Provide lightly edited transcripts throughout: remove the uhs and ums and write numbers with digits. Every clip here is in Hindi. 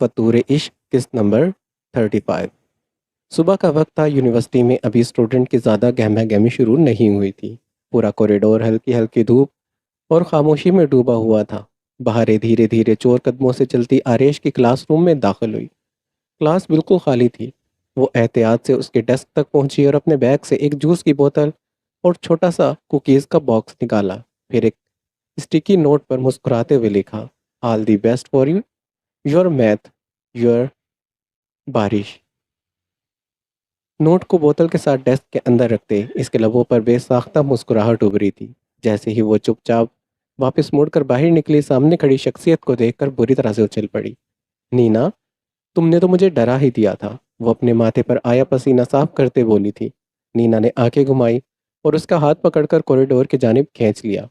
फतूर इश्क किस्त नंबर 35। सुबह का वक्त था। यूनिवर्सिटी में अभी स्टूडेंट की ज़्यादा गहमा गहमी शुरू नहीं हुई थी। पूरा कॉरिडोर हल्की हल्की धूप और खामोशी में डूबा हुआ था। बाहर धीरे धीरे चोर कदमों से चलती आरेश की क्लासरूम में दाखिल हुई। क्लास बिल्कुल खाली थी। वो एहतियात से उसके डेस्क तक पहुंची और अपने बैग से एक जूस की बोतल और छोटा सा कुकीज़ का बॉक्स निकाला। फिर एक स्टिकी नोट पर मुस्कुराते हुए लिखा, all the best for you, your math, your बारिश। नोट को बोतल के साथ डेस्क के अंदर रखते इसके लबों पर बेसाख्ता मुस्कुराहट उभरी थी। जैसे ही वो चुपचाप वापस मुड़कर बाहर निकली, सामने खड़ी शख्सियत को देखकर बुरी तरह से उछल पड़ी। नीना, तुमने तो मुझे डरा ही दिया था, वो अपने माथे पर आया पसीना साफ करते बोली थी। नीना ने आंखें घुमाई और उसका हाथ पकड़कर कॉरिडोर की जानिब खींच लिया।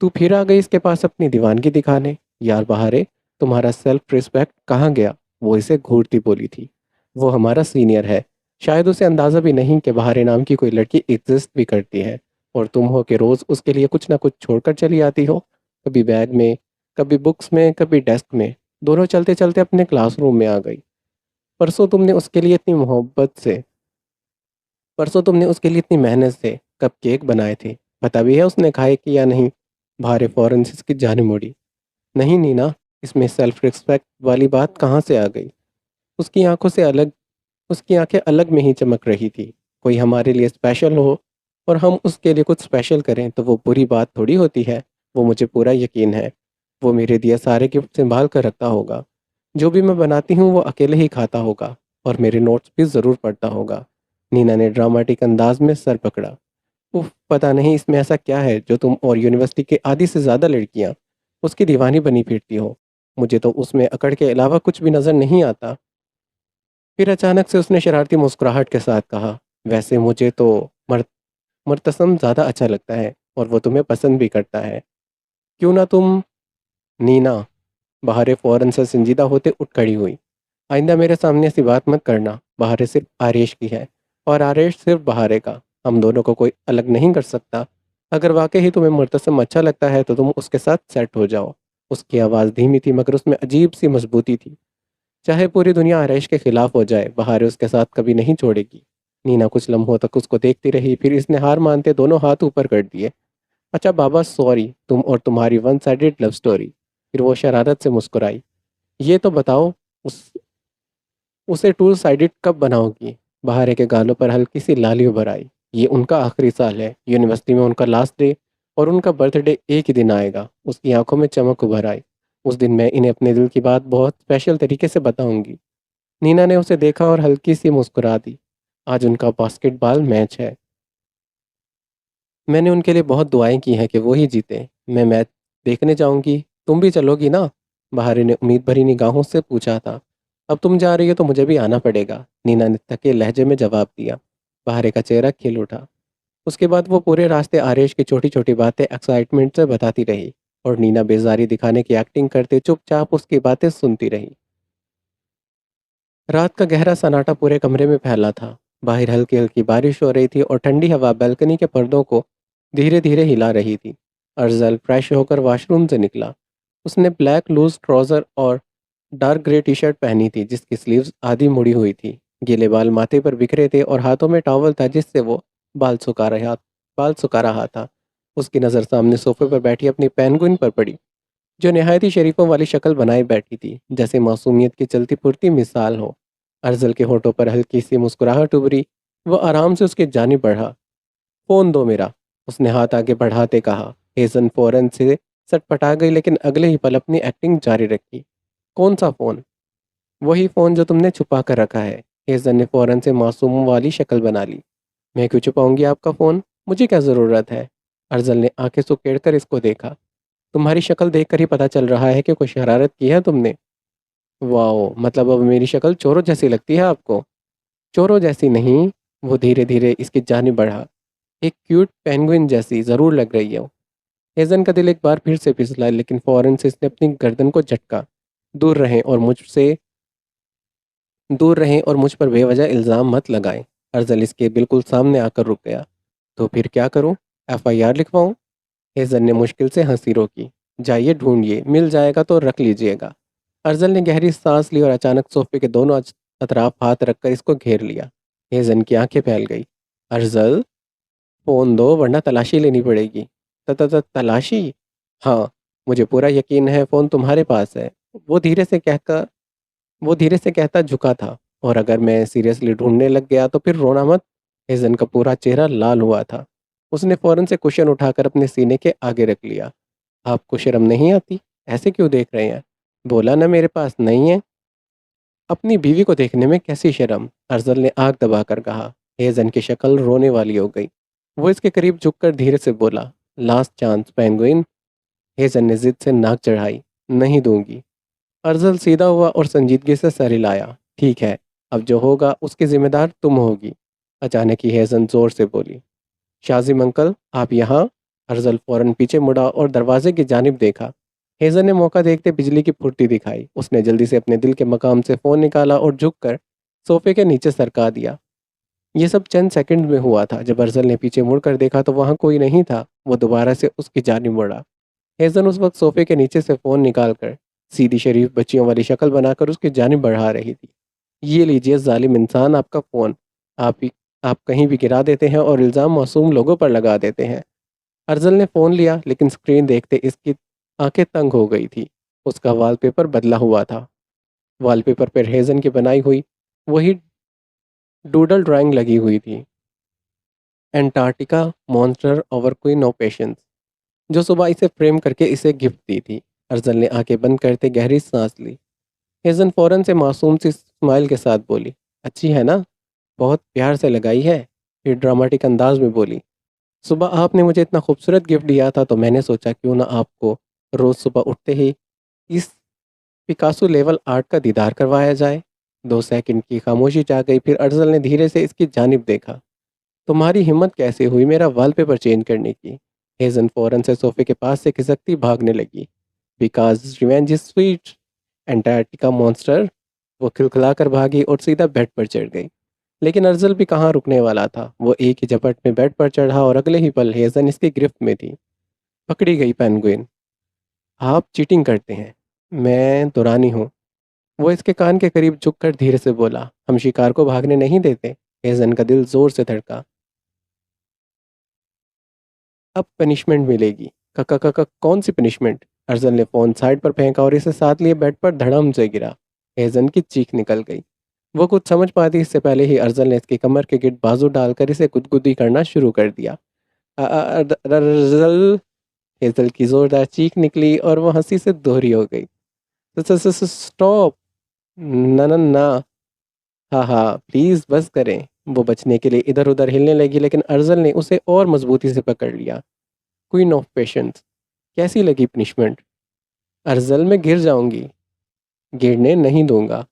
तू फिर आ गई इसके पास अपनी दीवानगी दिखाने। यार बहारे, तुम्हारा सेल्फ रिस्पेक्ट कहाँ गया? वो इसे घूरती बोली थी। वो हमारा सीनियर है। शायद उसे अंदाज़ा भी नहीं कि बहारे नाम की कोई लड़की एग्जिस्ट भी करती है। और तुम हो कि रोज़ उसके लिए कुछ ना कुछ छोड़कर चली आती हो। कभी बैग में, कभी बुक्स में, कभी डेस्क में। दोनों चलते चलते अपने क्लासरूम में आ गई। परसों तुमने उसके लिए इतनी मोहब्बत से परसों तुमने उसके लिए इतनी मेहनत से कप केक बनाए थे। पता भी है उसने खाए कि या नहीं? भारे फौरन से इसकी जान मुड़ी। नहीं नीना, इसमें सेल्फ रिस्पेक्ट वाली बात कहाँ से आ गई? उसकी आंखों से अलग उसकी आंखें अलग में ही चमक रही थी। कोई हमारे लिए स्पेशल हो और हम उसके लिए कुछ स्पेशल करें तो वो बुरी बात थोड़ी होती है। वो मुझे पूरा यकीन है, वो मेरे दिए सारे गिफ्ट संभाल कर रखता होगा। जो भी मैं बनाती हूँ वो अकेले ही खाता होगा और मेरे नोट्स भी ज़रूर पढ़ता होगा। नीना ने ड्रामेटिक अंदाज में सर पकड़ा। उफ, पता नहीं इसमें ऐसा क्या है जो तुम और यूनिवर्सिटी के आधी से ज़्यादा लड़कियाँ उसकी दीवानी बनी फिरती हो। मुझे तो उसमें अकड़ के अलावा कुछ भी नज़र नहीं आता। फिर अचानक से उसने शरारती मुस्कुराहट के साथ कहा, वैसे मुझे तो मर मुर्तसम ज़्यादा अच्छा लगता है और वो तुम्हें पसंद भी करता है। क्यों ना तुम? नीना, बहारे फ़ौरन से संजीदा होते उठ खड़ी हुई। आइंदा मेरे सामने ऐसी बात मत करना। बहारे सिर्फ आरेश की है और आरेश सिर्फ बहारे का। हम दोनों को कोई अलग नहीं कर सकता। अगर वाकई ही तुम्हें मुर्तसम अच्छा लगता है तो तुम उसके साथ सेट हो जाओ। उसकी आवाज़ धीमी थी मगर उसमें अजीब सी मजबूती थी। चाहे पूरी दुनिया आरैश के खिलाफ हो जाए, बहार उसके साथ कभी नहीं छोड़ेगी। नीना कुछ लम्हों तक उसको देखती रही, फिर इसने हार मानते दोनों हाथ ऊपर कर दिए। अच्छा बाबा सॉरी, तुम और तुम्हारी वन साइडेड लव स्टोरी। फिर वो शरारत से मुस्कुराई। ये तो बताओ, उस उसे टू साइडेड कब बनाओगी? बहारे के गालों पर हल्की सी लाली उभर आई। ये उनका आखिरी साल है यूनिवर्सिटी में, उनका लास्ट डे, और उनका बर्थडे एक ही दिन आएगा। उसकी आंखों में चमक उभर आई। उस दिन मैं इन्हें अपने दिल की बात बहुत स्पेशल तरीके से बताऊंगी। नीना ने उसे देखा और हल्की सी मुस्कुरा दी। आज उनका बास्केटबॉल मैच है। मैंने उनके लिए बहुत दुआएं की हैं कि वो ही जीते। मैं मैच देखने जाऊंगी, तुम भी चलोगी ना? बहारे ने उम्मीद भरी निगाहों से पूछा था। अब तुम जा रही हो तो मुझे भी आना पड़ेगा, नीना ने थके लहजे में जवाब दिया। बहारे का चेहरा खिल उठा। उसके बाद वो पूरे रास्ते आरेश की छोटी छोटी बातें एक्साइटमेंट से बताती रही और नीना बेजारी दिखाने की एक्टिंग करते चुपचाप उसकी बातें सुनती रही। रात का गहरा सन्नाटा पूरे कमरे में फैला था। बाहर हल्की हल्की बारिश हो रही थी और ठंडी हवा बालकनी के पर्दों को धीरे धीरे हिला रही थी। अर्जल फ्रेश होकर वॉशरूम से निकला। उसने ब्लैक लूज ट्राउज़र और डार्क ग्रे टी शर्ट पहनी थी जिसकी स्लीव्स आधी मुड़ी हुई थी। गीले बाल माथे पर बिखरे थे और हाथों में टॉवल था जिससे वो बाल सुखा रहा बाल सुखा रहा था। उसकी नज़र सामने सोफे पर बैठी अपनी पेंगुइन पर पड़ी, जो निहायती शरीफों वाली शक्ल बनाए बैठी थी, जैसे मासूमियत की चलती फुर्ती मिसाल हो। अर्जल के होठों पर हल्की सी मुस्कुराहट उभरी। वह आराम से उसकी जानिब बढ़ा। फ़ोन दो मेरा, उसने हाथ आगे बढ़ाते कहा। हेजन फौरन से सटपटा गई लेकिन अगले ही पल अपनी एक्टिंग जारी रखी। कौन सा फ़ोन? वही फ़ोन जो तुमने छुपा कर रखा है। हेजन ने फौरन से मासूम वाली शक्ल बना ली। मैं क्यों छुपाऊंगी आपका फ़ोन? मुझे क्या ज़रूरत है? अर्जल ने आंखें सुकेड़ कर इसको देखा। तुम्हारी शक्ल देखकर ही पता चल रहा है कि कोई शरारत की है तुमने। वाओ, मतलब अब मेरी शक्ल चोरों जैसी लगती है आपको? चोरों जैसी नहीं, वो धीरे धीरे इसकी जानिब बढ़ा। एक क्यूट पेंगुइन जैसी ज़रूर लग रही हो। हेज़न का दिल एक बार फिर से फिसला लेकिन फ़ौरन से इसने अपनी गर्दन को झटका। दूर रहें और मुझसे दूर रहें और मुझ पर बेवजह इल्ज़ाम मत लगाएं। अर्ज़ल इसके बिल्कुल सामने आकर रुक गया। तो फिर क्या करूं? एफआईआर लिखवाऊं? हेज़न ने मुश्किल से हंसी रोकी। जाइए ढूंढिए, मिल जाएगा तो रख लीजिएगा। अर्जल ने गहरी सांस ली और अचानक सोफे के दोनों अतराफ हाथ रखकर इसको घेर लिया। हेजन की आंखें फैल गई। अर्जल, फ़ोन दो वरना तलाशी लेनी पड़ेगी। त त त तलाशी? हाँ, मुझे पूरा यकीन है फ़ोन तुम्हारे पास है। वो धीरे से कहकर वो धीरे से कहता झुका था। और अगर मैं सीरियसली ढूंढने लग गया तो फिर रोना मत। हेजन का पूरा चेहरा लाल हुआ था। उसने फौरन से कुशन उठाकर अपने सीने के आगे रख लिया। आपको शर्म नहीं आती? ऐसे क्यों देख रहे हैं? बोला ना मेरे पास नहीं है। अपनी बीवी को देखने में कैसी शर्म? अर्जल ने आग दबाकर कहा। हेजन की शक्ल रोने वाली हो गई। वो इसके करीब झुककर धीरे से बोला, लास्ट चांस पेंगुइन। हेजन ने जिद से नाक चढ़ाई। नहीं दूंगी। अर्जल सीधा हुआ और संजीदगी से सर हिलाया। ठीक है, अब जो होगा उसकी जिम्मेदार तुम होगी। अचानक ही हेजन जोर से बोली, शाजिम अंकल आप यहाँ। अर्जल फौरन पीछे मुड़ा और दरवाजे की जानिब देखा। हेजन ने मौका देखते बिजली की फुर्ती दिखाई। उसने जल्दी से अपने दिल के मकाम से फ़ोन निकाला और झुककर सोफे के नीचे सरका दिया। ये सब चंद सेकंड में हुआ था। जब अर्जल ने पीछे मुड़कर देखा तो वहाँ कोई नहीं था। वो दोबारा से उसकी जानिब मुड़ा। हेजन उस वक्त सोफे के नीचे से फ़ोन निकालकर सीधी शरीफ बच्चियों वाली शक्ल बनाकर उसकी जानिब बढ़ा रही थी। ये लीजिए जालिम इंसान, आपका फ़ोन। आप ही आप कहीं भी गिरा देते हैं और इल्ज़ाम मासूम लोगों पर लगा देते हैं। अर्जल ने फ़ोन लिया लेकिन स्क्रीन देखते इसकी आंखें तंग हो गई थी। उसका वॉलपेपर बदला हुआ था। वॉलपेपर पर हेजन की बनाई हुई वही डूडल ड्राइंग लगी हुई थी। Antarctica monster over queen of patience, जो सुबह इसे फ्रेम करके इसे गिफ्ट दी थी। अर्जल ने आंखें बंद करते गहरी सांस ली। हेजन फौरन से मासूम सी स्माइल के साथ बोली, अच्छी है ना? बहुत प्यार से लगाई है। फिर ड्रामेटिक अंदाज में बोली, सुबह आपने मुझे इतना खूबसूरत गिफ्ट दिया था तो मैंने सोचा क्यों ना आपको रोज़ सुबह उठते ही इस पिकासो लेवल आर्ट का दीदार करवाया जाए। 2 सेकंड की खामोशी छा गई। फिर अर्जल ने धीरे से इसकी जानिब देखा। तुम्हारी हिम्मत कैसे हुई मेरा वॉलपेपर चेंज करने की? हेजन फौरन से सोफे के पास से खिसकती भागने लगी। Because revenge is sweet Antarctica monster. वो खिलखिलाकर भागी और सीधा बेड पर चढ़ गई। लेकिन अर्जल भी कहाँ रुकने वाला था। वो एक ही झपट में बेड पर चढ़ा और अगले ही पल हेजन इसकी गिरफ्त में थी। पकड़ी गई पेंगुइन। आप चीटिंग करते हैं। मैं दुरानी हूँ। वो इसके कान के करीब झुककर धीरे से बोला, हम शिकार को भागने नहीं देते। हेजन का दिल जोर से धड़का। अब पनिशमेंट मिलेगी। कका कका कौन सी पनिशमेंट? अर्जन ने फोन साइड पर फेंका और इसे साथ लिए बेड पर धड़म से गिरा। हेजन की चीख निकल गई। वो कुछ समझ पाती इससे पहले ही अर्जन ने इसकी कमर के गिर्द बाजू डालकर इसे गुदगुदी करना शुरू कर दिया। अर्जल। हेजल की जोरदार चीख निकली और वो हंसी से दोहरी हो गई। स्टॉप। ना ना ना। हाँ हाँ प्लीज बस करें। वो बचने के लिए इधर उधर हिलने लगी लेकिन अर्जल ने उसे और मजबूती से पकड़ लिया। क्वीन ऑफ पेशेंस, कैसी लगी पनिशमेंट? अर्जल में गिर जाऊंगी। गिरने नहीं दूंगा।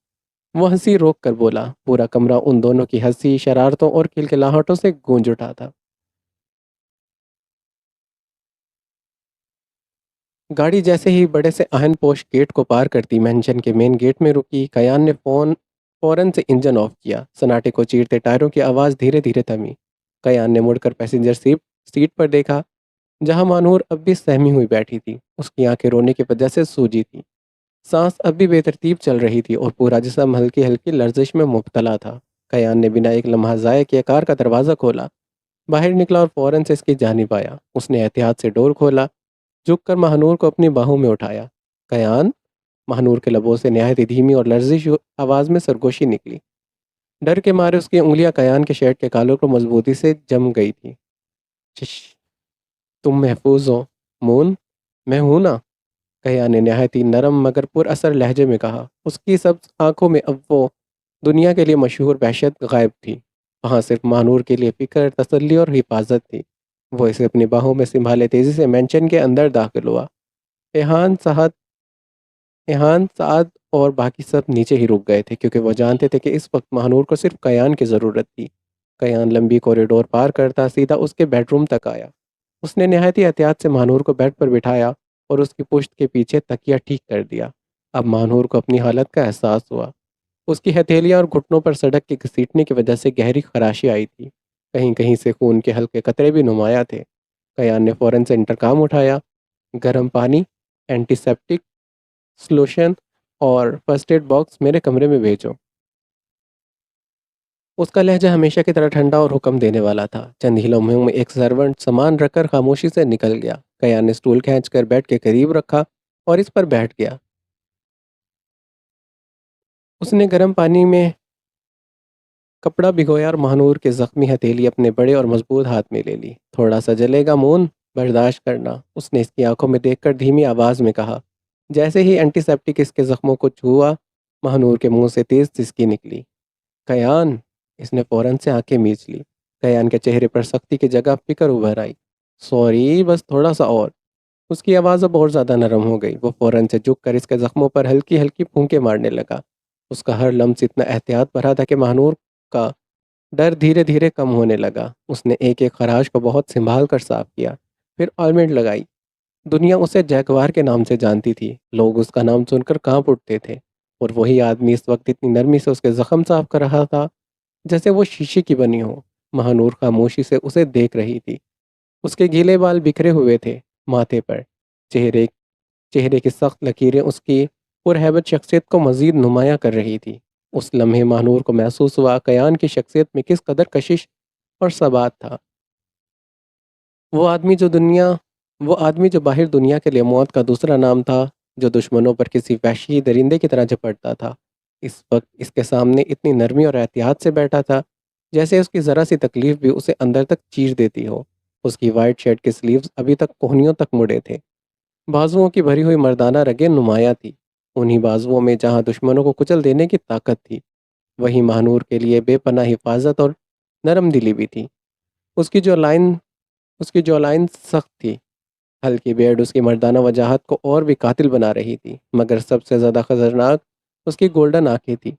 वो हंसी रोक कर बोला। पूरा कमरा उन दोनों की हंसी, शरारतों और खिलखिलाहटों से गूंज उठा था। गाड़ी जैसे ही बड़े से आहन पोश गेट को पार करती मेंशन के मेन गेट में रुकी। कयान ने फौरन से इंजन ऑफ किया। सन्नाटे को चीरते टायरों की आवाज़ धीरे धीरे थमी। कयान ने मुड़कर पैसेंजर सीट पर देखा, जहां मानूर अब भी सहमी हुई बैठी थी। उसकी आंखें रोने की वजह से सूजी थी। सांस अब भी बेतरतीब चल रही थी और पूरा जिस्म हल्की हल्की लर्जिश में मुब्तला था। कयान ने बिना एक लम्हा ज़ाया किए कार का दरवाज़ा खोला, बाहर निकला और फौरन से इसकी जानिब आया। उसने एहतियात से डोर खोला, झुककर महानूर को अपनी बाहों में उठाया। कयान। महानूर के लबों से नहायत ही धीमी और लर्जिश आवाज़ में सरगोशी निकली। डर के मारे उसकी उंगलियां कयान के शर्ट के कालों को मजबूती से जम गई थी। "शिश, तुम महफूज हो मून। मैं हूं ना?" कया ने नहायत ही नरम मगर पुरअसर लहजे में कहा। उसकी सब आंखों में अब वो दुनिया के लिए मशहूर वहशत गायब थी। वहाँ सिर्फ महानूर के लिए फिक्र, तसल्ली और हिफाजत थी। वो इसे अपनी बाहों में संभाले तेजी से मेंशन के अंदर दाखिल हुआ। एहान साहब, एहान साद और बाकी सब नीचे ही रुक गए थे क्योंकि वो जानते थे कि इस वक्त महानूर को सिर्फ कयान की ज़रूरत थी। कयान लंबी कॉरिडोर पार करता सीधा उसके बेडरूम तक आया। उसने नहायत ही एहतियात से महानूर को बेड पर बिठाया और उसकी पुश्त के पीछे तकिया ठीक कर दिया। अब महानूर को अपनी हालत का एहसास हुआ। उसकी हथेलियां और घुटनों पर सड़क के घसीटने की वजह से गहरी खराशी आई थी। कहीं कहीं से खून के हल्के कतरे भी नुमाया थे। कयान ने फ़ौरन से इंटरकॉम उठाया। गर्म पानी, एंटीसेप्टिक, स्लोशन और फर्स्ट एड बॉक्स मेरे कमरे में भेजो। उसका लहजा हमेशा की तरह ठंडा और हुक्म देने वाला था। चंद ही लम्हों में एक सर्वेंट सामान रखकर खामोशी से निकल गया। कयान ने स्टूल खींचकर बेड के करीब रखा और इस पर बैठ गया। उसने गर्म पानी में कपड़ा भिगोया और महानूर की जख्मी हथेली अपने बड़े और मजबूत हाथ में ले ली। थोड़ा सा जलेगा मून, बर्दाश्त करना, उसने इसकी आंखों में देखकर धीमी आवाज में कहा। जैसे ही एंटीसेप्टिक इसके जख्मों को छुआ, महानूर के मुंह से तेज सिसकी निकली। कयान, इसने फौरन से आंखें मीच ली। कयान के चेहरे पर सख्ती की जगह फिक्र उभर आई। सॉरी, बस थोड़ा सा और। उसकी आवाज़ अब और ज़्यादा नरम हो गई। वो फौरन से झुककर इसके जख्मों पर हल्की हल्की फूंके मारने लगा। उसका हर लम्स इतना एहतियात भरा था कि महानूर का डर धीरे धीरे कम होने लगा। उसने एक एक खराश को बहुत संभाल कर साफ किया, फिर ऑलमेंट लगाई। दुनिया उसे जैकवार के नाम से जानती थी। लोग उसका नाम सुनकर कांप उठते थे। और वही आदमी इस वक्त इतनी नरमी से उसके जख्म साफ कर रहा था जैसे वो शीशे की बनी हो। महानूर खामोशी से उसे देख रही थी। उसके गीले बाल बिखरे हुए थे माथे पर। चेहरे चेहरे की सख्त लकीरें उसकी पुरहैबत शख्सियत को मजीद नुमायां कर रही थी। उस लम्हे महानूर को महसूस हुआ कयान की शख्सियत में किस कदर कशिश और सबात था। वो आदमी जो दुनिया वो आदमी जो बाहर दुनिया के लिए मौत का दूसरा नाम था, जो दुश्मनों पर किसी वहशी दरिंदे की तरह झपटता था, इस वक्त इसके सामने इतनी नरमी और एहतियात से बैठा था जैसे उसकी ज़रा सी तकलीफ भी उसे अंदर तक चीर देती हो। उसकी वाइट शर्ट के स्लीव्स अभी तक कोहनियों तक मुड़े थे। बाजुओं की भरी हुई मर्दाना रगें नुमाया थी। उन्हीं बाजुओं में जहाँ दुश्मनों को कुचल देने की ताकत थी, वहीं महानूर के लिए बेपनाह हिफाजत और नरम दिली भी थी। उसकी जो लाइन उसकी जो लाइन सख्त थी। हल्की बेड उसकी मर्दाना वजाहत को और भी कातिल बना रही थी। मगर सबसे ज़्यादा खतरनाक उसकी गोल्डन आंखें थी,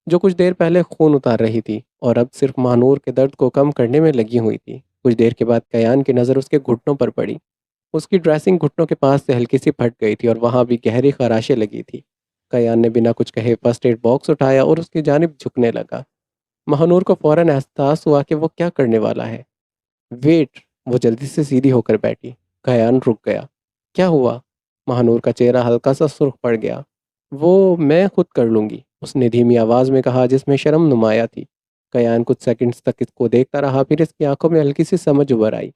जो कुछ देर पहले खून उतार रही थी और अब सिर्फ महानूर के दर्द को कम करने में लगी हुई थी। कुछ देर के बाद कयान की नज़र उसके घुटनों पर पड़ी। उसकी ड्रेसिंग घुटनों के पास से हल्की सी फट गई थी और वहाँ भी गहरी खराशें लगी थी। कयान ने बिना कुछ कहे फर्स्ट एड बॉक्स उठाया और उसकी जानिब झुकने लगा। महानूर को फौरन एहसास हुआ कि वो क्या करने वाला है। वेट! वो जल्दी से सीधी होकर बैठी। कयान रुक गया। क्या हुआ? महानूर का चेहरा हल्का सा सुर्ख पड़ गया। वो मैं खुद कर लूँगी, उसने धीमी आवाज़ में कहा जिसमें शर्म नुमाया थी। कयान कुछ सेकंड्स तक इसको देखता रहा, फिर इसकी आंखों में हल्की सी समझ उभर आई।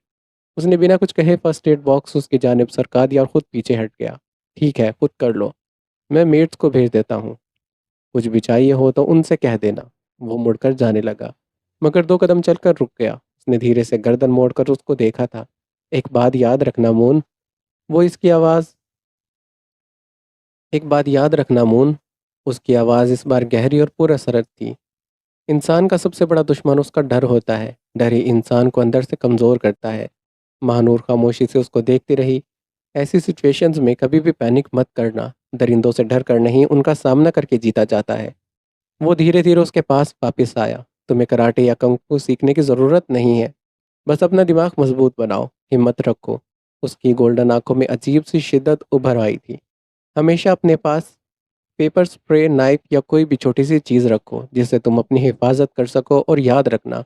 उसने बिना कुछ कहे फर्स्ट एड बॉक्स उसकी जानिब सरका दिया और खुद पीछे हट गया। ठीक है, खुद कर लो। मैं मेट्स को भेज देता हूँ। कुछ भी चाहिए हो तो उनसे कह देना। वो मुड़कर जाने लगा, मगर 2 कदम चलकर रुक गया। उसने धीरे से गर्दन मोड़कर उसको देखा था। एक बात याद रखना मून, वो इसकी आवाज़ एक बात याद रखना मून, उसकी आवाज़ इस बार गहरी और पुरअसर थी। इंसान का सबसे बड़ा दुश्मन उसका डर होता है। डर ही इंसान को अंदर से कमज़ोर करता है। महानूर खामोशी से उसको देखती रही। ऐसी सिचुएशंस में कभी भी पैनिक मत करना। दरिंदों से डर कर नहीं, उनका सामना करके जीता जाता है। वो धीरे धीरे उसके पास वापस आया। तुम्हें कराटे या कंग सीखने की ज़रूरत नहीं है। बस अपना दिमाग मजबूत बनाओ, हिम्मत रखो। उसकी गोल्डन आंखों में अजीब सी शिद्दत उभर आई थी। हमेशा अपने पास पेपर स्प्रे, नाइफ या कोई भी छोटी सी चीज़ रखो जिससे तुम अपनी हिफाजत कर सको। और याद रखना,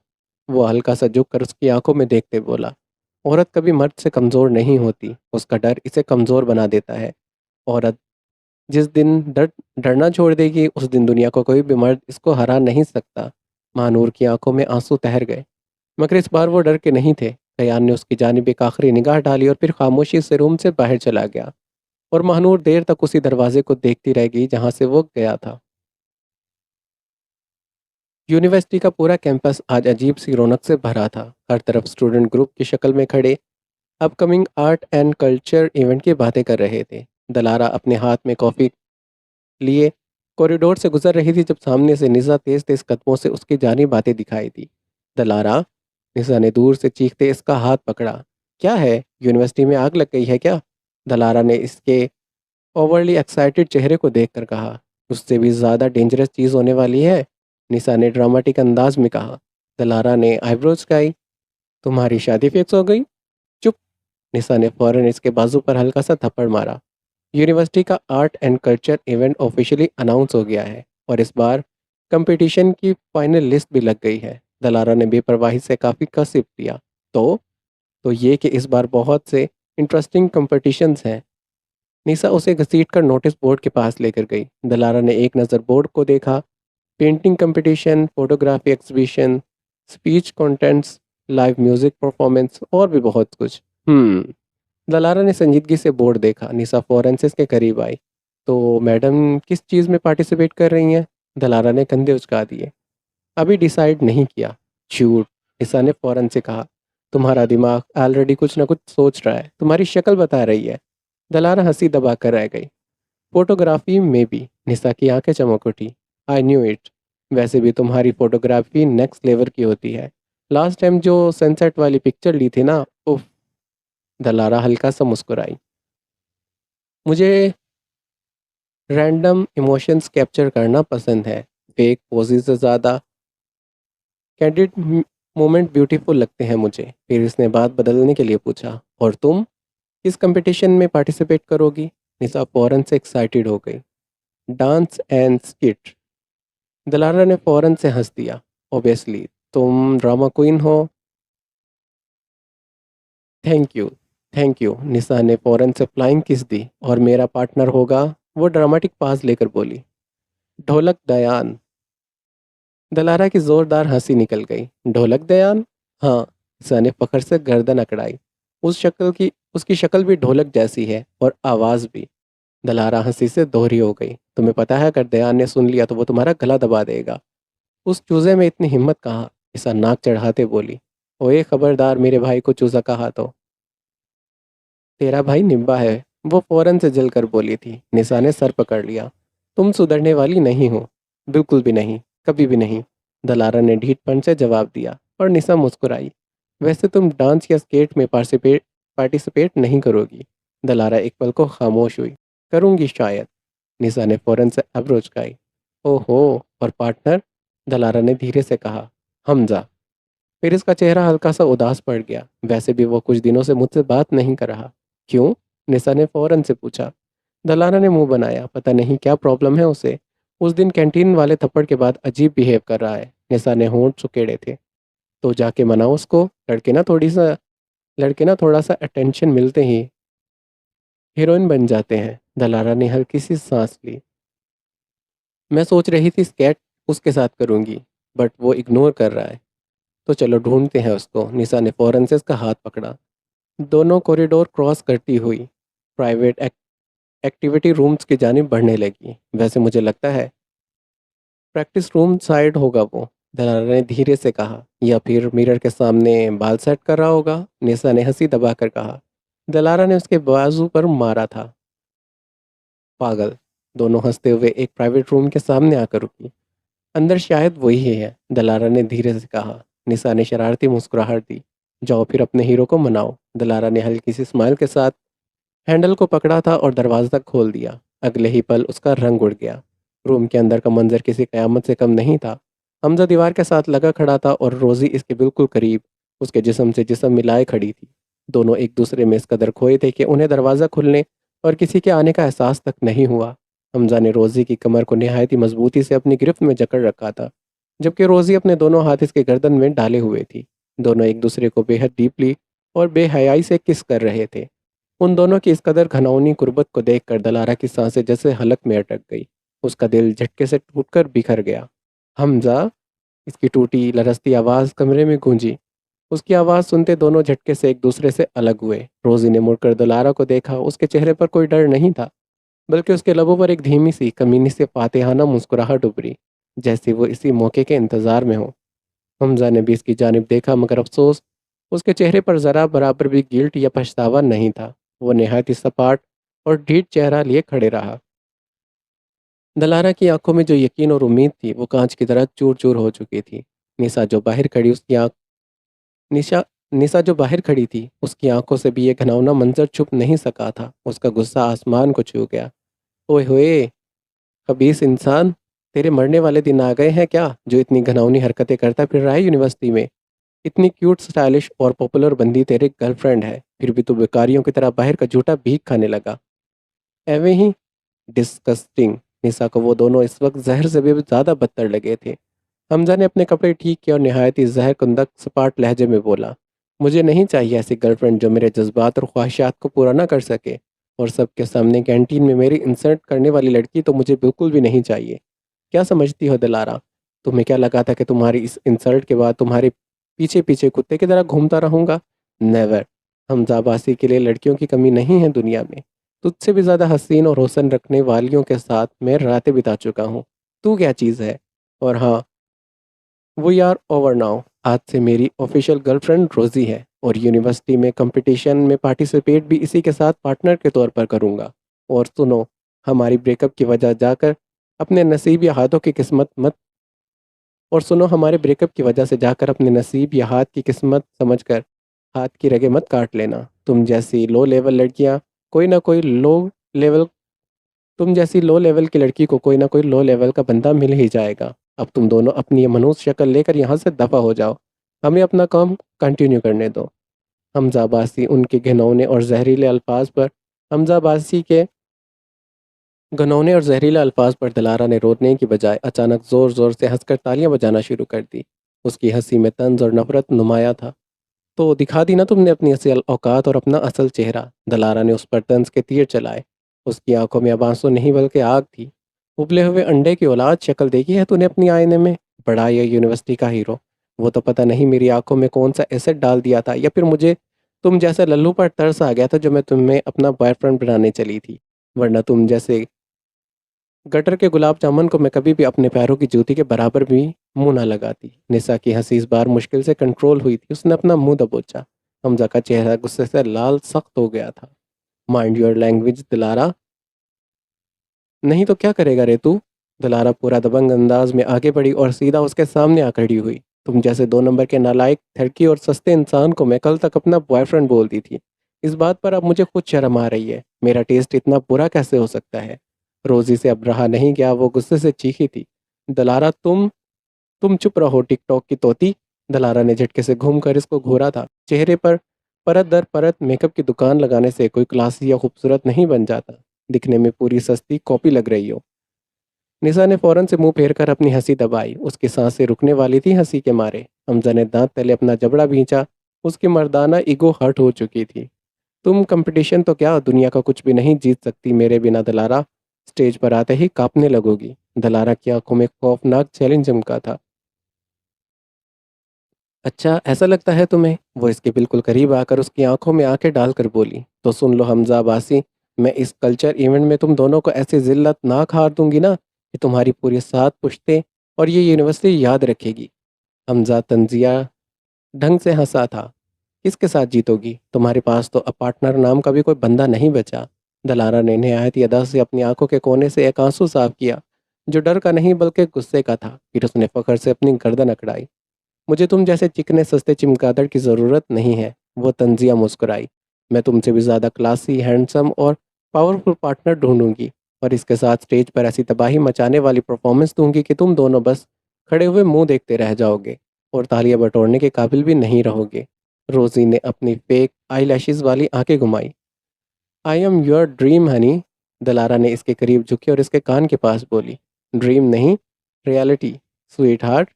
वो हल्का सा झुक कर उसकी आंखों में देखते बोला, औरत कभी मर्द से कमज़ोर नहीं होती, उसका डर इसे कमज़ोर बना देता है। औरत जिस दिन डरना छोड़ देगी, उस दिन दुनिया को कोई भी मर्द इसको हरा नहीं सकता। महानूर की आंखों में आंसू तैर गए, मगर इस बार वो डर के नहीं थे। कयान ने उसकी जानिब एक आखिरी निगाह डाली और फिर खामोशी से रूम से बाहर चला गया। और महानूर देर तक उसी दरवाजे को देखती रह गई जहाँ से वो गया था। यूनिवर्सिटी का पूरा कैंपस आज अजीब सी रौनक से भरा था। हर तरफ स्टूडेंट ग्रुप की शक्ल में खड़े upcoming art and culture event की बातें कर रहे थे। दलारा अपने हाथ में कॉफ़ी लिए कॉरिडोर से गुजर रही थी जब सामने से निशा तेज तेज कदमों से उसकी जानी बातें दिखाई दी। दलारा, निशा ने दूर से चीखते इसका हाथ पकड़ा। क्या है, यूनिवर्सिटी में आग लग गई है क्या? दलारा ने इसके ओवरली एक्साइटेड चेहरे को देखकर कहा। उससे भी ज़्यादा डेंजरस चीज़ होने वाली है, निशा ने ड्रामेटिक अंदाज में कहा। दलारा ने आईब्रोज काई। तुम्हारी शादी फिक्स हो गई? चुप! निशा ने फौरन इसके बाजू पर हल्का सा थप्पड़ मारा। यूनिवर्सिटी का art and culture event officially announce हो गया है और इस बार कंपटीशन की फाइनल लिस्ट भी लग गई है। दलारा ने बेपरवाही से काफ़ी कसिप दिया। तो ये कि इस बार बहुत से इंटरेस्टिंग कंपटीशंस हैं। निशा उसे घसीटकर नोटिस बोर्ड के पास लेकर गई। दलारा ने एक नज़र बोर्ड को देखा। Painting competition, photography exhibition, speech contents, live music performance और भी बहुत कुछ। दलारा ने संजीदगी से बोर्ड देखा। निशा फौरन से इसके करीब आई। तो मैडम किस चीज़ में पार्टिसिपेट कर रही हैं? दलारा ने कंधे उचका दिए। अभी डिसाइड नहीं किया। झूठ। निशा ने फौरन से कहा। तुम्हारा दिमाग ऑलरेडी कुछ ना कुछ सोच रहा है, तुम्हारी शक्ल बता रही है। दलारा हंसी दबा कर रह गई। फोटोग्राफी में भी। निशा की आंखें चमक उठी। I knew it. वैसे भी तुम्हारी फोटोग्राफी नेक्स्ट लेवल की होती है। लास्ट टाइम जो सनसेट वाली पिक्चर ली थी ना, उफ। दलारा हल्का सा मुस्कुराई। मुझे रैंडम इमोशंस कैप्चर करना पसंद है। फेक पोजेस से ज़्यादा कैंडिड मोमेंट ब्यूटीफुल लगते हैं मुझे। फिर इसने बात बदलने के लिए पूछा, और तुम किस कंपटीशन में पार्टिसिपेट करोगी? निशा फौरन से एक्साइटेड हो गई। Dance and skit. दलारा ने फौरन से हंस दिया। ओबियसली, तुम ड्रामा क्वीन हो। Thank you. Thank you. Nisha ने फौरन से फ्लाइंग किस दी। और मेरा पार्टनर होगा। वो ड्रामेटिक पास लेकर बोली। ढोलक दयान। दलारा की जोरदार हंसी निकल गई। ढोलक दयान? हाँ। निशा ने फखर से गर्दन अकड़ाई। उसकी शक्ल भी ढोलक जैसी है और आवाज़ भी। दलारा हंसी से दोहरी हो गई। तुम्हें पता है, अगर दयान ने सुन लिया तो वो तुम्हारा गला दबा देगा। उस चूजे में इतनी हिम्मत कहाँ? निशा नाक चढ़ाते बोली। ओए खबरदार, मेरे भाई को चूजा कहा तो। तेरा भाई निब्बा है। वो फौरन से जलकर बोली थी। निशा ने सर पकड़ लिया। तुम सुधरने वाली नहीं हो। बिल्कुल भी नहीं। कभी भी नहीं। दलारा ने ढीठपन से जवाब दिया। और निशा मुस्कुराई। वैसे तुम डांस या स्केट में पार्टिसिपेट नहीं करोगी? दलारा एक पल को खामोश हुई। करूंगी शायद। निशा ने फौरन से अब्रोच उचकाई। ओहो। और पार्टनर? दलारा ने धीरे से कहा। हमजा। फिर इसका चेहरा हल्का सा उदास पड़ गया। वैसे भी वो कुछ दिनों से मुझसे बात नहीं कर रहा। क्यों? निशा ने फौरन से पूछा। दलारा ने मुंह बनाया। पता नहीं क्या प्रॉब्लम है उसे। उस दिन कैंटीन वाले थप्पड़ के बाद अजीब बिहेव कर रहा है। निशा ने होंठ सुकेड़े थे। तो जाके मनाओ उसको। लड़के ना थोड़ा सा अटेंशन मिलते ही हीरोइन बन जाते हैं। दलारा ने हल्की सी सांस ली। मैं सोच रही थी स्केट उसके साथ करूंगी, बट वो इग्नोर कर रहा है। तो चलो ढूंढते हैं उसको। निशा ने फौरन से उसका हाथ पकड़ा। दोनों कॉरिडोर क्रॉस करती हुई प्राइवेट एक्टिविटी रूम्स की जानिब बढ़ने लगी। वैसे मुझे लगता है प्रैक्टिस रूम साइड होगा वो। दलारा ने धीरे से कहा। या फिर मिरर के सामने बाल सेट कर रहा होगा। निशा ने हंसी दबाकर कहा। दलारा ने उसके बाजू पर मारा था। पागल। दोनों हंसते हुए एक प्राइवेट रूम के सामने आकर रुकी। अंदर शायद वही है, दलारा ने धीरे से कहा। निशा ने शरारती मुस्कुराहट दी। जाओ फिर अपने हीरो को मनाओ। दलारा ने हल्की सी स्माइल के साथ हैंडल को पकड़ा था और दरवाजा खोल दिया। अगले ही पल उसका रंग उड़ गया। रूम के अंदर का मंजर किसी कयामत से कम नहीं था। हमजा दीवार के साथ लगा खड़ा था और रोजी इसके बिल्कुल करीब, उसके जिस्म से जिस्म मिलाए खड़ी थी। दोनों एक दूसरे में इस कदर खोए थे कि उन्हें दरवाज़ा खुलने और किसी के आने का एहसास तक नहीं हुआ। हमजा ने रोजी की कमर को निहायती मजबूती से अपनी गिरफ्त में जकड़ रखा था, जबकि रोजी अपने दोनों हाथ इसके गर्दन में डाले हुए थी। दोनों एक दूसरे को बेहद डीपली और बेहयाई से किस कर रहे थे। उन दोनों की इस कदर घनौनी कुर्बत को देखकर दलारा की सांसें जैसे हलक में अटक गई। उसका दिल झटके से टूटकर बिखर गया। हमजा। इसकी टूटी लरसती आवाज़ कमरे में गूंजी। उसकी आवाज़ सुनते दोनों झटके से एक दूसरे से अलग हुए। रोजी ने मुड़कर दलारा को देखा। उसके चेहरे पर कोई डर नहीं था, बल्कि उसके लबों पर एक धीमी सी कमीनी से फातिहाना मुस्कुराहट उभरी, जैसे वो इसी मौके के इंतज़ार में हो। हमजा ने भी इसकी जानिब देखा, मगर अफसोस, उसके चेहरे पर ज़रा बराबर भी गिल्ट या पछतावा नहीं था। वो नहायत ही सपाट और ढीठ चेहरा लिए खड़े रहा। दलारा की आंखों में जो यकीन और उम्मीद थी, वो कांच की तरह चूर चूर हो चुकी थी। निशा जो बाहर खड़ी उसकी आंख निशा निशा जो बाहर खड़ी थी, उसकी आंखों से भी ये घिनौना मंजर छुप नहीं सका था। उसका गुस्सा आसमान को छू गया। ओए होए, खबीस इंसान, तेरे मरने वाले दिन आ गए हैं क्या, जो इतनी घिनौनी हरकतें करता फिर रहा है यूनिवर्सिटी में? इतनी क्यूट, स्टाइलिश और पॉपुलर बंदी तेरे गर्लफ्रेंड है, फिर भी तू बेकारियों की तरह बाहर का झूठा भीख खाने लगा। एवे ही डिस्कस्टिंग। निशा को वो दोनों इस वक्त जहर से भी ज़्यादा बदतर लगे थे। हमजा ने अपने कपड़े ठीक किए और नहायत ही जहर कुंदक सपाट लहजे में बोला। मुझे नहीं चाहिए ऐसी गर्लफ्रेंड जो मेरे जज्बात और ख्वाहिशात को पूरा ना कर सके। और सबके सामने कैंटीन में मेरी इंसल्ट करने वाली लड़की तो मुझे बिल्कुल भी नहीं चाहिए। क्या समझती हो दिलारा? तुम्हें क्या लगा था कि तुम्हारी इस इंसल्ट के बाद तुम्हारे पीछे पीछे कुत्ते की तरह घूमता रहूंगा? नेवर। हमजाबासी के लिए लड़कियों की कमी नहीं है दुनिया में। तुझसे भी ज़्यादा हसीन और हुस्न रखने वालियों के साथ मैं रातें बिता चुका हूँ। तू क्या चीज़ है? और हाँ, वी आर ओवर नाउ। आज से मेरी ऑफिशियल गर्लफ्रेंड रोज़ी है और यूनिवर्सिटी में कंपटीशन में पार्टिसिपेट भी इसी के साथ पार्टनर के तौर पर करूँगा। और सुनो, हमारी ब्रेकअप की वजह जाकर अपने नसीब या हाथों की किस्मत मत और सुनो हमारे ब्रेकअप की वजह से जाकर अपने नसीब या हाथ की किस्मत समझकर हाथ की रगें मत काट लेना। तुम जैसी लो लेवल लड़कियां कोई ना कोई लो लेवल तुम जैसी लो लेवल की लड़की को कोई ना कोई लो लेवल का बंदा मिल ही जाएगा। अब तुम दोनों अपनी ये मनुष्य शक्ल लेकर यहाँ से दफा हो जाओ। हमें अपना काम कंटिन्यू करने दो। हमजा अब्बासी उनके घिनौने और जहरीले अल्फाज पर हमजा अब्बासी के घनौने और जहरीले अल्फाज पर दिलारा ने रोने की बजाय अचानक ज़ोर ज़ोर से हंसकर तालियां बजाना शुरू कर दी। उसकी हंसी में तंज और नफरत नुमाया था। तो दिखा दी ना तुमने अपनी असल औकात और अपना असल चेहरा। दलारा ने उस पर तंज के तीर चलाए। उसकी आंखों में अब आंसू नहीं बल्कि आग थी। उबले हुए अंडे की औलाद, शक्ल देखी है तूने अपनी आईने में? बड़ा ये यूनिवर्सिटी का हीरो। वो तो पता नहीं मेरी आंखों में कौन सा एसिड डाल दिया था, या फिर मुझे तुम जैसे लल्लू पर तरस आ गया था जो मैं तुम्हें अपना बॉयफ्रेंड बनाने चली थी। वरना तुम जैसे गटर के गुलाब जामुन को मैं कभी भी अपने पैरों की जूती के बराबर भी मुंह ना लगाती। निशा की हंसी इस बार मुश्किल से कंट्रोल हुई थी। उसने अपना मुंह दबोचा। हमजा का चेहरा गुस्से से लाल सख्त हो गया था। माइंड योर लैंग्वेज दिलारा, नहीं तो क्या करेगा रे तू? दिलारा पूरा दबंग अंदाज में आगे बढ़ी और सीधा उसके सामने आ खड़ी हुई। तुम जैसे 2 नंबर के नालायक, ठरकी और सस्ते इंसान को मैं कल तक अपना बॉयफ्रेंड बोलती थी। इस बात पर अब मुझे खुद शर्म आ रही है। मेरा टेस्ट इतना बुरा कैसे हो सकता है? रोजी से अब रहा नहीं गया, वो गुस्से से चीखी थी। दलारा, तुम चुप रहो टिकटॉक की तोती। दलारा ने झटके से घूमकर इसको घूरा था। चेहरे पर परत दर परत मेकअप की दुकान लगाने से कोई क्लासी या खूबसूरत नहीं बन जाता। दिखने में पूरी सस्ती कॉपी लग रही हो। निशा ने फौरन से मुंह फेर कर अपनी हंसी दबाई। उसकी सांसें रुकने वाली थी हंसी के मारे। हमजा ने दांत तले अपना जबड़ा भींचा। उसकी मर्दाना ईगो हर्ट हो चुकी थी। तुम कंपटीशन तो क्या, दुनिया का कुछ भी नहीं जीत सकती मेरे बिना दलारा। स्टेज पर आते ही कांपने लगोगी। दलारा की आंखों में खौफनाक चैलेंज चमका था। अच्छा, ऐसा लगता है तुम्हें? वो इसके बिल्कुल करीब आकर उसकी आंखों में आंखें डालकर बोली। तो सुन लो हमजा अब्बासी, मैं इस कल्चर इवेंट में तुम दोनों को ऐसी जिल्लतनाक हार दूंगी ना कि तुम्हारी पूरी 7 पुश्तें और ये यूनिवर्सिटी याद रखेगी। हमजा तंजिया ढंग से हंसा था। किसके साथ जीतोगी? तुम्हारे पास तो अब पार्टनर नाम का भी कोई बंदा नहीं बचा। दलारा ने नहायत अदा से अपनी आंखों के कोने से एक आंसू साफ किया, जो डर का नहीं बल्कि गुस्से का था। फिर उसने फखर से अपनी गर्दन अकड़ाई। मुझे तुम जैसे चिकने सस्ते चिमगादड़ की ज़रूरत नहीं है। वो तंजिया मुस्कुराई। मैं तुमसे भी ज़्यादा क्लासी, हैंडसम और पावरफुल पार्टनर ढूंढूंगी, और इसके साथ स्टेज पर ऐसी तबाही मचाने वाली परफॉर्मेंस दूंगी कि तुम दोनों बस खड़े हुए मुंह देखते रह जाओगे और तालियां बटोरने के काबिल भी नहीं रहोगे। रोजी ने अपनी फेक आई लैशेज़ वाली आंखें घुमाई। I am your dream honey. Dalara ने इसके करीब झुकी और इसके कान के पास बोली। ड्रीम नहीं, reality sweetheart.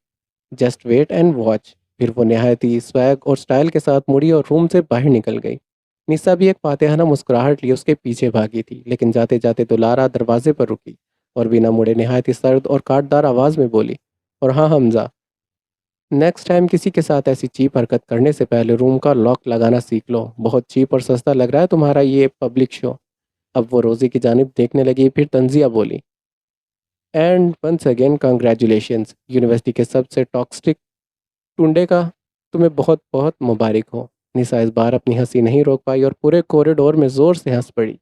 Just wait and watch. फिर वो नहायत ही स्वैग और स्टाइल के साथ मुड़ी और रूम से बाहर निकल गई। निशा भी एक फातेहाना मुस्कुराहट लिए उसके पीछे भागी थी, लेकिन जाते जाते दुलारा दरवाजे पर रुकी और बिना मुड़े नहायत ही सर्द और काटदार आवाज़ में बोली, और हाँ हमजा, नेक्स्ट टाइम किसी के साथ ऐसी चीप हरकत करने से पहले रूम का लॉक लगाना सीख लो। बहुत चीप और सस्ता लग रहा है तुम्हारा ये पब्लिक शो। अब वो रोज़ी की जानिब देखने लगी। फिर तंजिया बोली, and once again congratulations university के सबसे टॉक्सिक टुंडे का तुम्हें बहुत बहुत मुबारक हो। निशा इस बार अपनी हंसी नहीं रोक पाई और पूरे कॉरिडोर में जोर से हंस पड़ी।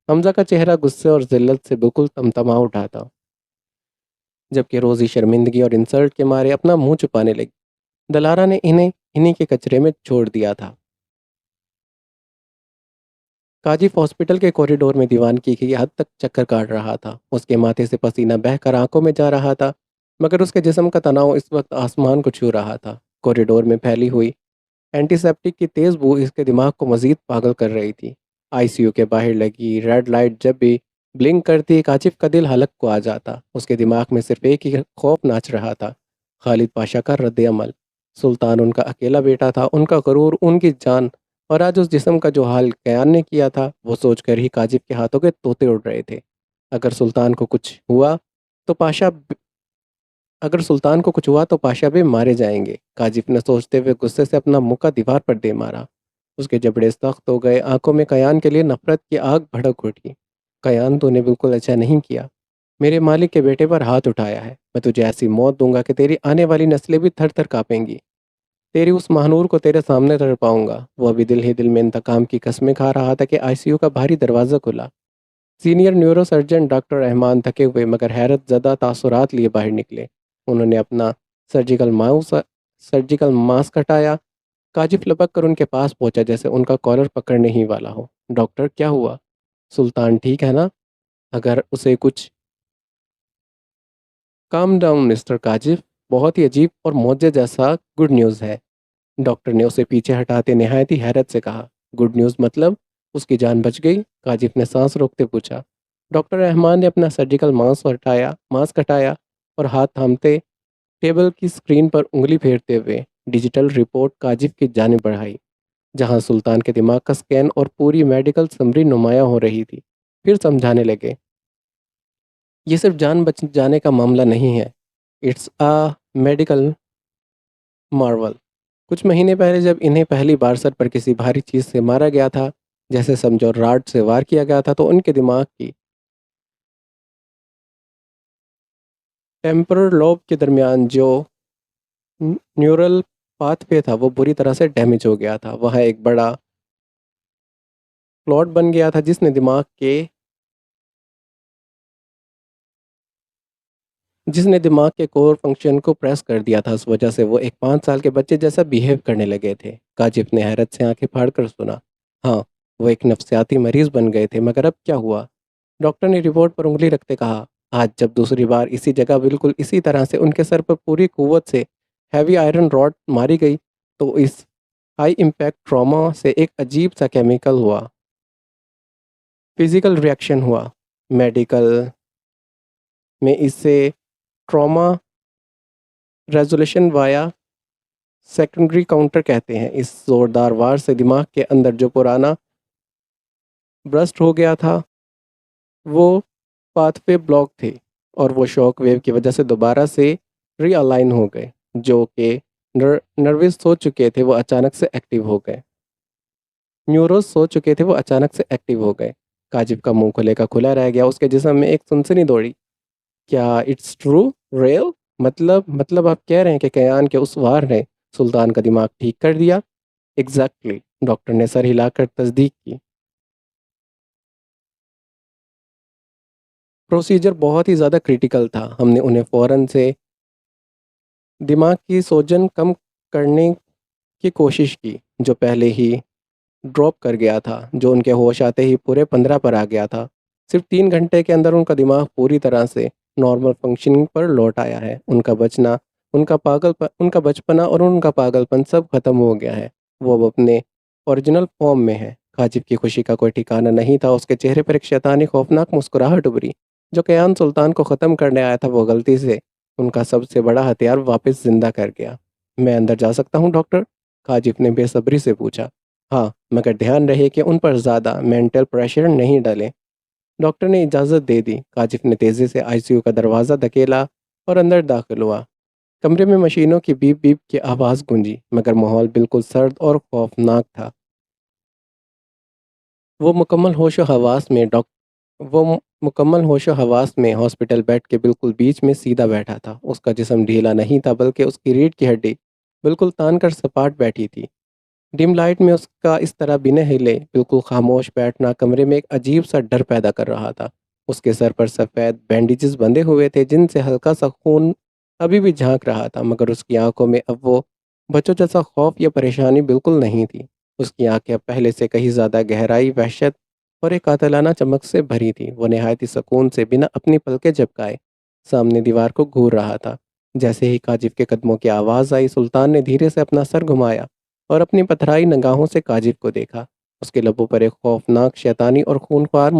हमजा का चेहरा गुस्से और जिल्लत से बिल्कुल तमतमा उठा था, जबकि रोजी शर्मिंदगी और इंसल्ट के मारे अपना मुंह छुपाने लगी। दलारा ने इन्हें इन्हीं के कचरे में छोड़ दिया था। काजिफ हॉस्पिटल के कॉरिडोर में दीवानगी की हद तक चक्कर काट रहा था। उसके माथे से पसीना बहकर आंखों में जा रहा था, मगर उसके जिस्म का तनाव इस वक्त आसमान को छू रहा था। कॉरिडोर में फैली हुई एंटीसेप्टिक की तेज़ बू इसके दिमाग को मजीद पागल कर रही थी। आईसीयू के बाहर लगी रेड लाइट जब भी ब्लिंक करती, काशिफ का दिल हलक को आ जाता। उसके दिमाग में सिर्फ एक ही खौफ नाच रहा था, खालिद पाशा का रद्द अमल। सुल्तान उनका अकेला बेटा था, उनका गरूर, उनकी जान। और आज उस जिस्म का जो हाल कयान ने किया था, वो सोचकर ही काजिब के हाथों के तोते उड़ रहे थे। अगर सुल्तान को कुछ हुआ तो पाशा अगर सुल्तान को कुछ हुआ तो पाशा भी मारे जाएंगे। काजिब ने सोचते हुए गुस्से से अपना मुक्का दीवार पर दे मारा। उसके जबड़े सख्त हो गए, आंखों में कयान के लिए नफरत की आग भड़क उठी। कयान, तूने बिल्कुल अच्छा नहीं किया। मेरे मालिक के बेटे पर हाथ उठाया है। मैं तुझे ऐसी मौत दूंगा कि तेरी आने वाली नस्लें भी थर थर कांपेंगी। तेरी उस महानूर को तेरे सामने तर पाऊंगा। वो अभी दिल ही दिल में इंतकाम की कस्में खा रहा था कि आईसीयू का भारी दरवाज़ा खुला। Senior neuro surgeon doctor Rahman थके हुए मगर हैरत ज़दा तासुरात लिए बाहर निकले। उन्होंने अपना सर्जिकल माउस सर्जिकल मास्क हटाया। काजिब लपक कर उनके पास पहुंचा जैसे उनका कॉलर पकड़ने ही वाला हो। डॉक्टर, क्या हुआ? सुल्तान ठीक है ना? अगर उसे कुछ काम डाउन मिस्टर काजिब, बहुत ही अजीब और मुआजिज़ जैसा गुड न्यूज़ है। डॉक्टर ने उसे पीछे हटाते नहायत ही हैरत से कहा। गुड न्यूज़ मतलब? उसकी जान बच गई? काजिब ने सांस रोकते पूछा। डॉक्टर रहमान ने अपना सर्जिकल मास्क हटाया और हाथ थामते टेबल की स्क्रीन पर उंगली फेरते हुए डिजिटल रिपोर्ट काजिब की जानिब बढ़ाई, जहां सुल्तान के दिमाग का स्कैन और पूरी मेडिकल समरी नुमायां हो रही थी। फिर समझाने लगे, ये सिर्फ जान बच जाने का मामला नहीं है। It's a medical Marvel. कुछ महीने पहले जब इन्हें पहली बार सर पर किसी भारी चीज़ से मारा गया था, जैसे समझो राड से वार किया गया था, तो उनके दिमाग की टेम्पोरल लोब के दरमियान जो न्यूरल पाथवे था वो बुरी तरह से डैमेज हो गया था। वह एक बड़ा क्लॉट बन गया था जिसने दिमाग के कोर फंक्शन को प्रेस कर दिया था। उस वजह से वो एक 5 साल के बच्चे जैसा बिहेव करने लगे थे। काजिब ने हैरत से आंखें फाड़ कर सुना। हाँ, वो एक नफ्सियाती मरीज बन गए थे, मगर अब क्या हुआ? डॉक्टर ने रिपोर्ट पर उंगली रखते कहा। आज जब दूसरी बार इसी जगह बिल्कुल इसी तरह से उनके सर पर पूरी कुव्वत से हैवी आयरन रॉड मारी गई, तो इस हाई इम्पैक्ट ट्रॉमा से एक अजीब सा केमिकल हुआ, फिजिकल रिएक्शन हुआ। मेडिकल में इसे trauma resolution via secondary counter कहते हैं। इस जोरदार वार से दिमाग के अंदर जो पुराना ब्रस्ट हो गया था, वो पाथवे ब्लॉक थे और वो शॉक वेव की वजह से दोबारा से रीअलाइन हो गए। जो कि नर्वस हो चुके थे वो अचानक से एक्टिव हो गए। न्यूरोस सो चुके थे वो अचानक से एक्टिव हो गए। काजिब का मुंह खुले का खुला रह गया। उसके जिस्म में एक सनसनी दौड़ी। क्या इट्स ट्रू? रियल? मतलब आप कह रहे हैं कि कयान के उस वार ने सुल्तान का दिमाग ठीक कर दिया? एग्जैक्टली, डॉक्टर ने सर हिलाकर तस्दीक की। प्रोसीजर बहुत ही ज़्यादा क्रिटिकल था। हमने उन्हें फ़ौरन से दिमाग की सोजन कम करने की कोशिश की, जो पहले ही ड्रॉप कर गया था, जो उनके होश आते ही पूरे 15 पर आ गया था। सिर्फ 3 घंटे के अंदर उनका दिमाग पूरी तरह से नॉर्मल फंक्शनिंग पर लौट आया है। उनका बचपना और उनका पागलपन सब खत्म हो गया है। वो अब अपने ओरिजिनल फॉर्म में है। काजिब की खुशी का कोई ठिकाना नहीं था। उसके चेहरे पर एक शैतानी खौफनाक मुस्कुराहट उभरी। जो कयान सुल्तान को ख़त्म करने आया था, वो गलती से उनका सबसे बड़ा हथियार वापस जिंदा कर गया। मैं अंदर जा सकता हूँ डॉक्टर? काजिब ने बेसब्री से पूछा। हाँ, मगर ध्यान रहे कि उन पर ज़्यादा मेंटल प्रेशर नहीं डालें। डॉक्टर ने इजाज़त दे दी। काजिब ने तेज़ी से आईसीयू का दरवाज़ा धकेला और अंदर दाखिल हुआ। कमरे में मशीनों की बीप बीप की आवाज़ गूंजी, मगर माहौल बिल्कुल सर्द और खौफनाक था। वो मुकम्मल होशो हवास में डॉक वो मुकम्मल होशो हवास में हॉस्पिटल बेड के बिल्कुल बीच में सीधा बैठा था। उसका जिस्म ढीला नहीं था, बल्कि उसकी रीढ़ की हड्डी बिल्कुल तान कर सपाट बैठी थी। डिम लाइट में उसका इस तरह बिना हिले बिल्कुल खामोश बैठना कमरे में एक अजीब सा डर पैदा कर रहा था। उसके सर पर सफ़ेद बैंडेजेस बंधे हुए थे, जिनसे हल्का सा खून अभी भी झांक रहा था, मगर उसकी आंखों में अब वो बच्चों जैसा खौफ या परेशानी बिल्कुल नहीं थी। उसकी आंखें अब पहले से कहीं ज़्यादा गहराई, वहशत और एक कातलाना चमक से भरी थी। वो नहायत ही सुकून से बिना अपनी पलकें झपकाए सामने दीवार को घूर रहा था। जैसे ही काजिब के कदमों की आवाज़ आई, सुल्तान ने धीरे से अपना सर घुमाया और अपनी पथराई निगाहों से काजिब को देखा। उसके लबों पर एक खौफनाक, शैतानी और खूनख्वार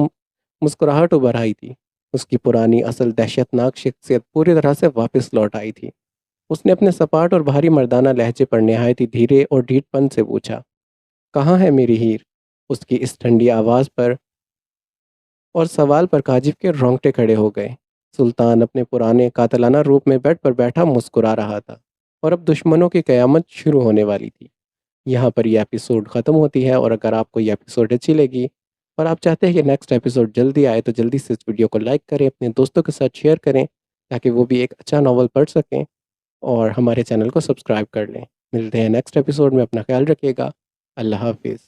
मुस्कुराहट उभर आई थी। उसकी पुरानी असल दहशतनाक शख्सियत पूरी तरह से वापस लौट आई थी। उसने अपने सपाट और भारी मर्दाना लहजे पर नहायत ही धीरे और ढीठपन से पूछा, कहाँ है मेरी हीर? उसकी इस ठंडी आवाज़ पर और सवाल पर काजिब के रोंगटे खड़े हो गए। सुल्तान अपने पुराने कातलाना रूप में बेड पर बैठा मुस्कुरा रहा था और अब दुश्मनों की क़यामत शुरू होने वाली थी। यहाँ पर ये एपिसोड ख़त्म होती है और अगर आपको ये एपिसोड अच्छी लगी और आप चाहते हैं कि नेक्स्ट एपिसोड जल्दी आए तो जल्दी से इस वीडियो को लाइक करें, अपने दोस्तों के साथ शेयर करें ताकि वो भी एक अच्छा नावल पढ़ सकें और हमारे चैनल को सब्सक्राइब कर लें। मिलते हैं नेक्स्ट एपिसोड में, अपना ख्याल रखिएगा। अल्लाह हाफिज़।